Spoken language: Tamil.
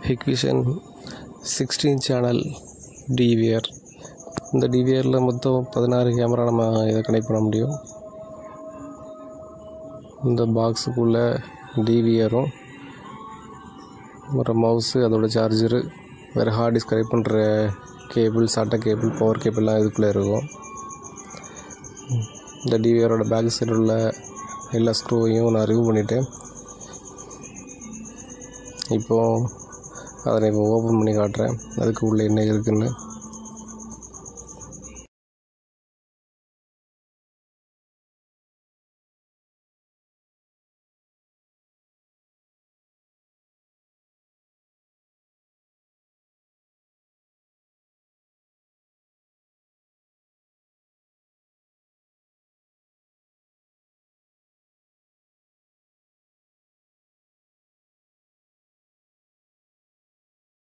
Hikvision 16 channel DVR. இந்த DVRல மொத்தம் 16 கேமரா நம்ம இதை கனெக்ட் பண்ண முடியும். இந்த பாக்ஸுக்குள்ளே DVRம் ஒரு மவுஸு, அதோட சார்ஜரு, வேறு ஹார்ட் டிஸ்க் கனெக்ட் பண்ணுற கேபிள், சாட்டா கேபிள், பவர் கேபிள்லாம் இதுக்குள்ளே இருக்கும். இந்த DVRோட பேக் சைடில் உள்ள எல்லா ஸ்க்ரூவையும் நான் ரிமூவ் பண்ணிவிட்டேன். அதை நான் இப்போ ஓப்பன் பண்ணி காட்டுறேன், அதுக்கு உள்ளே என்ன இருக்குதுன்னு.